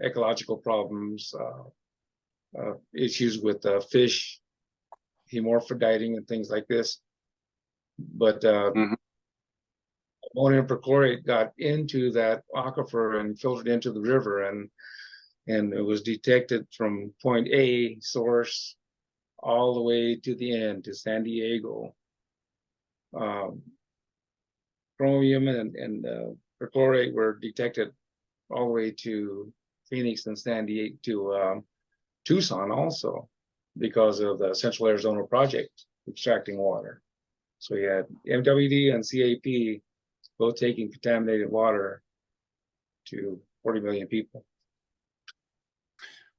ecological problems, issues with fish hemorphiditing and things like this. But ammonium perchlorate got into that aquifer and filtered into the river, and it was detected from point A source all the way to the end, to San Diego. Chromium and perchlorate were detected all the way to Phoenix and San Diego, to Tucson also, because of the Central Arizona Project extracting water. So we had MWD and CAP both taking contaminated water to 40 million people.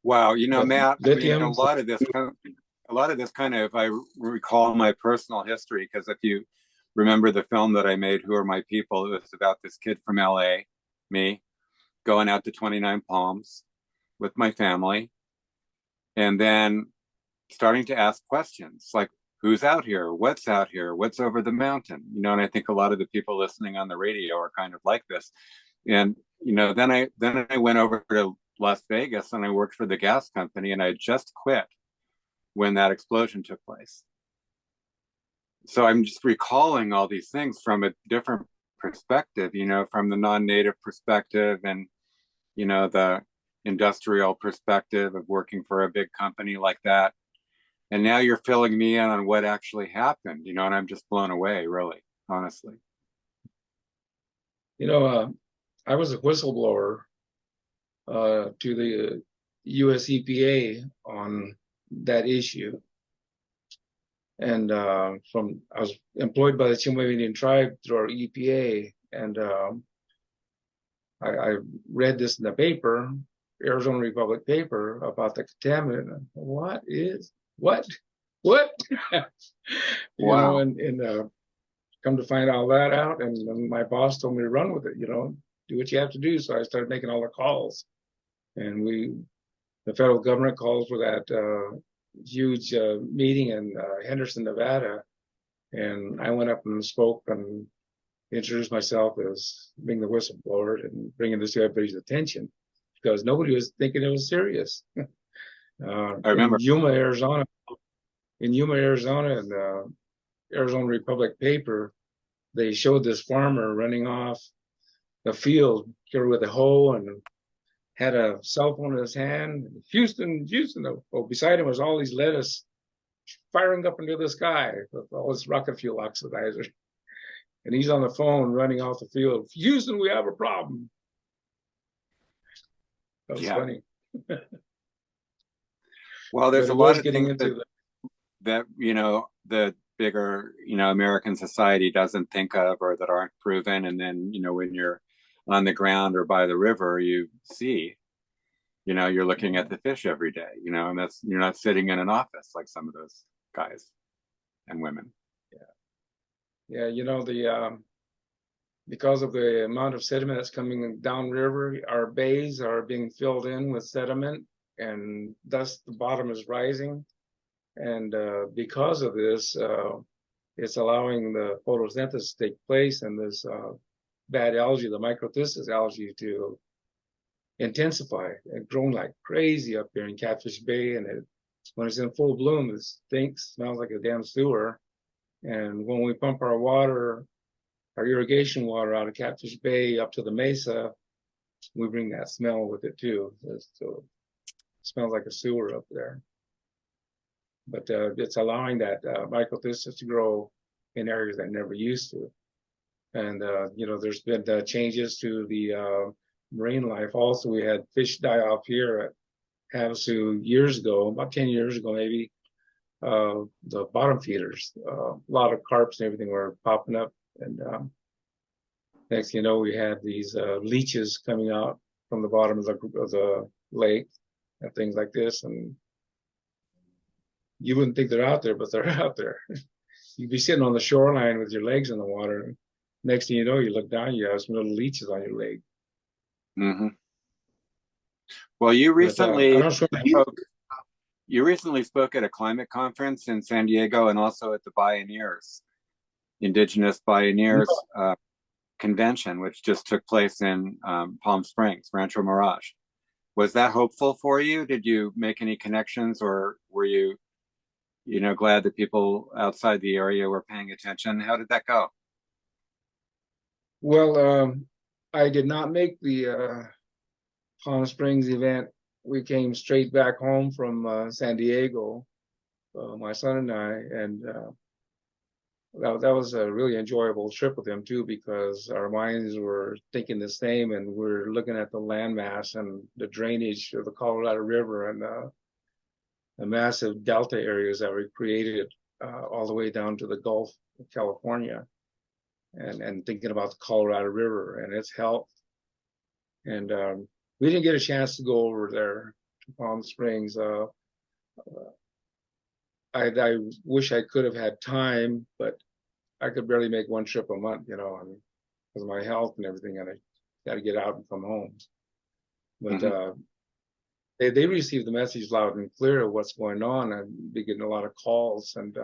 Wow, you know, Matt, lithium, a lot of this kind of, if I recall my personal history, because if you remember the film that I made, Who Are My People, it was about this kid from LA, me, going out to 29 Palms with my family, and then starting to ask questions like, who's out here? What's out here? What's over the mountain? You know, and I think a lot of the people listening on the radio are kind of like this. And, you know, then I went over to Las Vegas and I worked for the gas company, and I just quit when that explosion took place. So I'm just recalling all these things from a different perspective, from the non-native perspective and, the industrial perspective of working for a big company like that. And now you're filling me in on what actually happened, and I'm just blown away, really, honestly. I was a whistleblower to the US EPA on that issue. And I was employed by the Chemehuevi Indian tribe through our EPA, and I read this in the paper, Arizona Republic paper, about the contaminant. What? Wow. And come to find all that out, and my boss told me to run with it. Do what you have to do. So I started making all the calls, and the federal government calls for that huge meeting in Henderson, Nevada, and I went up and spoke and introduced myself as being the whistleblower and bringing this to everybody's attention because nobody was thinking it was serious. I remember. In Yuma, Arizona, and the Arizona Republic paper, they showed this farmer running off the field here with a hoe and had a cell phone in his hand. Houston. Oh, beside him was all these lettuce firing up into the sky with all this rocket fuel oxidizer. And he's on the phone running off the field. Houston, we have a problem. That was funny. Well, there's a lot of things that the bigger, American society doesn't think of or that aren't proven. And then, when you're on the ground or by the river, you see, you're looking at the fish every day, and you're not sitting in an office like some of those guys and women. Yeah, because of the amount of sediment that's coming downriver, our bays are being filled in with sediment, and thus the bottom is rising. And because of this, it's allowing the photosynthesis to take place, and this bad algae, the microthystis algae, to intensify and grown like crazy up here in Catfish Bay. And when it's in full bloom, it stinks, smells like a damn sewer. And when we pump our irrigation water out of Catfish Bay up to the mesa, we bring that smell with it too. So it smells like a sewer up there. But it's allowing that microthystis to grow in areas that never used to. And, there's been changes to the marine life. Also, we had fish die off here at Havasu years ago, about 10 years ago, maybe. The bottom feeders, a lot of carps and everything were popping up. And next thing you know, we had these leeches coming out from the bottom of the lake and things like this. And you wouldn't think they're out there, but they're out there. You'd be sitting on the shoreline with your legs in the water. Next thing you know, you look down, you have some little leeches on your leg. Mm-hmm. Well, you recently spoke at a climate conference in San Diego and also at the Indigenous Pioneers convention, which just took place in Palm Springs, Rancho Mirage. Was that hopeful for you? Did you make any connections, or were you, glad that people outside the area were paying attention? How did that go? Well, I did not make the Palm Springs event. We came straight back home from San Diego, my son and I, and that was a really enjoyable trip with him too, because our minds were thinking the same, and we're looking at the landmass and the drainage of the Colorado River and the massive delta areas that were created all the way down to the Gulf of California, and thinking about the Colorado River and its health. And we didn't get a chance to go over there to Palm Springs. I wish I could have had time, but I could barely make one trip a month, because of my health and everything, and I got to get out and come home. But they received the message loud and clear of what's going on. I've been getting a lot of calls, and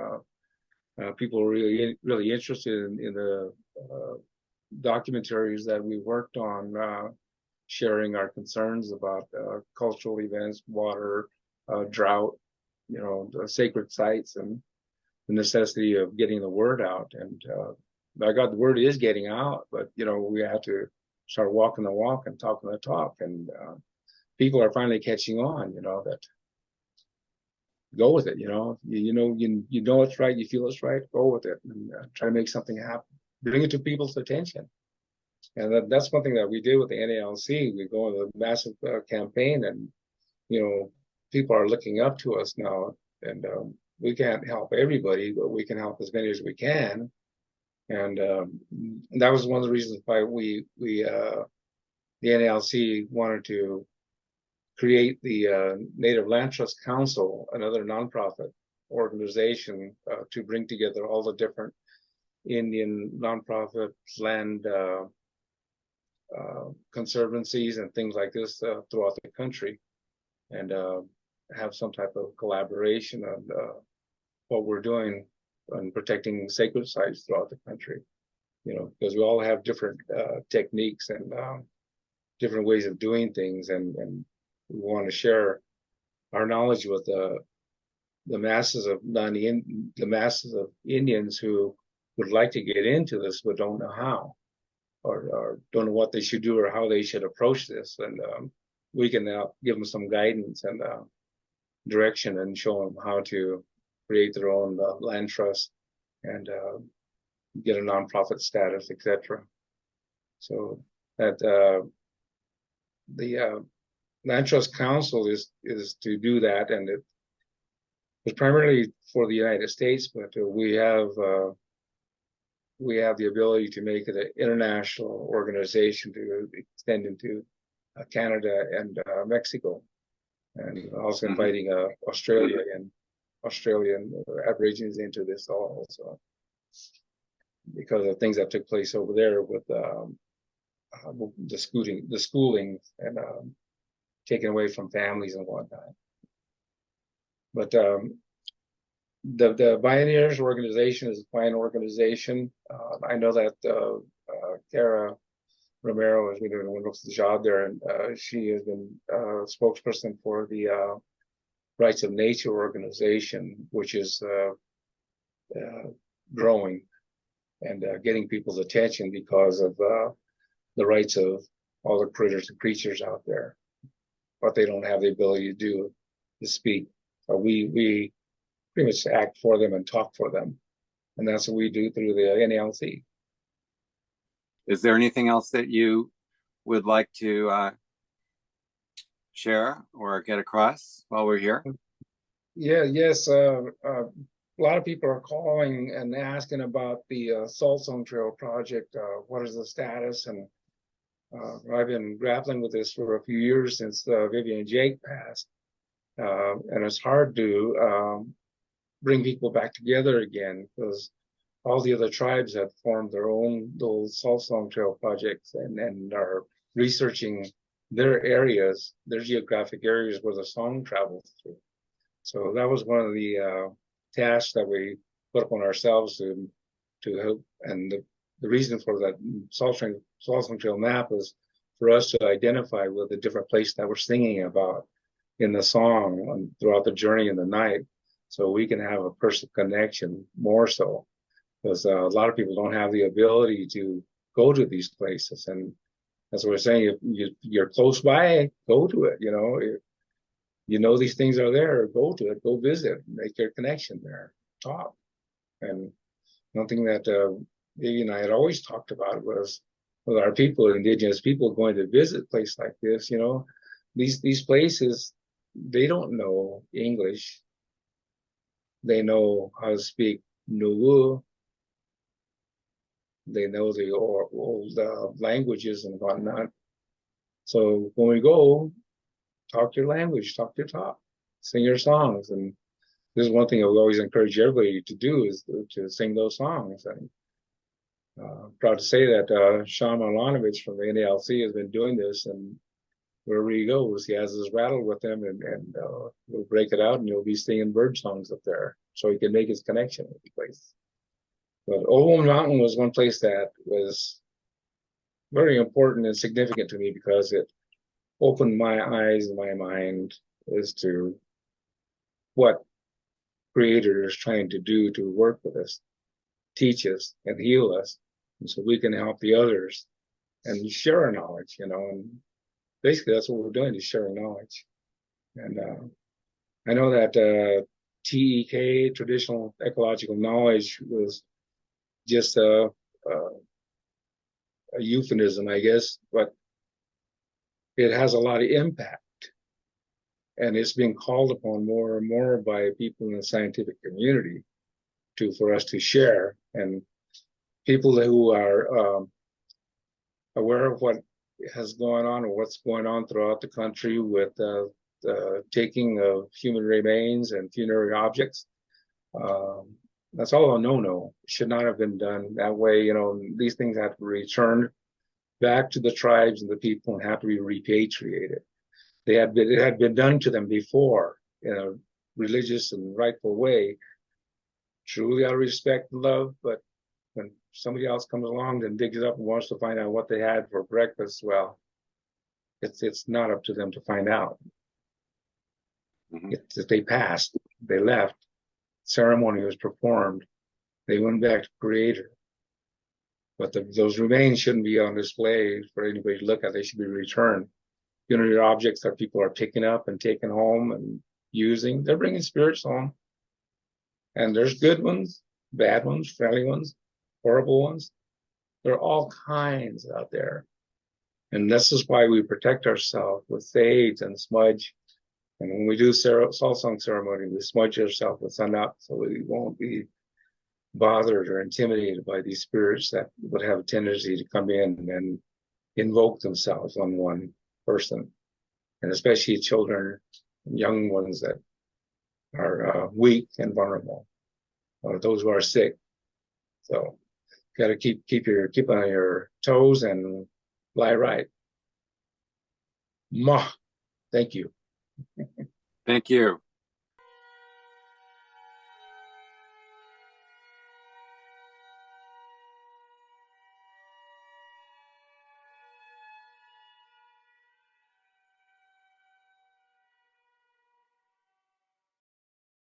people are really, really interested in the documentaries that we worked on, sharing our concerns about cultural events, water, drought, the sacred sites, and the necessity of getting the word out. And by God, the word is getting out, but we have to start walking the walk and talking the talk. And people are finally catching on, that go with it. You know it's right, you feel it's right, go with it, and try to make something happen. Bring it to people's attention. And that's one thing that we did with the NALC. We go on a massive campaign, and people are looking up to us now. And we can't help everybody, but we can help as many as we can. And that was one of the reasons why the NALC wanted to create the Native Land Trust Council, another nonprofit organization to bring together all the different Indian nonprofit land conservancies and things like this throughout the country, and have some type of collaboration on what we're doing on protecting sacred sites throughout the country. Because we all have different techniques and different ways of doing things, and we want to share our knowledge with the masses of Indians who would like to get into this but don't know how, or don't know what they should do or how they should approach this. And we can now give them some guidance and direction, and show them how to create their own land trust and get a nonprofit status, etc. So that the Land Trust Council is to do that, and it's primarily for the United States, but we have the ability to make it an international organization to extend into Canada and Mexico, and also inviting Australian Aborigines into this also, because of things that took place over there with the schooling and taken away from families and whatnot. But the Pioneers organization is a fine organization. I know that Cara Romero has been doing a wonderful job there, and she has been spokesperson for the Rights of Nature organization, which is growing and getting people's attention because of the rights of all the critters and creatures out there. What they don't have the ability to do is speak. We pretty much act for them and talk for them, and that's what we do through the NALC. Is there anything else that you would like to share or get across while we're here? Yes. A lot of people are calling and asking about the Salt Zone Trail project. What is the status? And I've been grappling with this for a few years since Vivian and Jake passed, and it's hard to bring people back together again, because all the other tribes have formed their own little Salt Zone Trail projects and are researching their areas, their geographic areas where the song travels through. So that was one of the tasks that we put upon ourselves to help. And the reason for that Salt Zone Trail map is for us to identify with the different places that we're singing about in the song and throughout the journey in the night, so we can have a personal connection more so, because a lot of people don't have the ability to go to these places. And that's what we're saying. If you're close by, go to it. These things are there, go to it, go visit, make your connection there, talk. And one thing that Vivi and I had always talked about was with our people, indigenous people, going to visit a place like this. These places, they don't know English. They know how to speak NuWu. They know the old languages and whatnot. So when we go, talk your language, talk your talk, sing your songs. And this is one thing I would always encourage everybody to do, is to sing those songs. And proud to say that Sean Milanovich from the NALC has been doing this, and wherever he goes, he has his rattle with him, and we'll break it out, and he'll be singing bird songs up there, so he can make his connection with the place. But Old Mountain was one place that was very important and significant to me, because it opened my eyes and my mind as to what Creator is trying to do to work with us, teach us, and heal us, and so we can help the others and share our knowledge, you know. And basically, that's what we're doing, is sharing knowledge. And I know that TEK, traditional ecological knowledge, was just a euphemism, I guess, but it has a lot of impact. And it's being called upon more and more by people in the scientific community for us to share. And people who are aware of what has gone on or what's going on throughout the country with the taking of human remains and funerary objects. That's all a no-no. It should not have been done that way. You know, these things have to be returned back to the tribes and the people and have to be repatriated. It had been done to them before in a religious and rightful way, truly out of respect and love. But when somebody else comes along and digs it up and wants to find out what they had for breakfast, well, it's not up to them to find out. Mm-hmm. If they passed, they left, ceremony was performed, they went back to Creator. But those remains shouldn't be on display for anybody to look at. They should be returned. Funerary objects that people are picking up and taking home and using, they're bringing spirits home. And there's good ones, bad ones, friendly ones, horrible ones. There are all kinds out there. And this is why we protect ourselves with sage and smudge. And when we do salt song ceremony, we smudge ourselves with sunup so we won't be bothered or intimidated by these spirits that would have a tendency to come in and invoke themselves on one person, and especially children, young ones that are weak and vulnerable, or those who are sick. So, got to keep on your toes and lie right. Thank you. Thank you.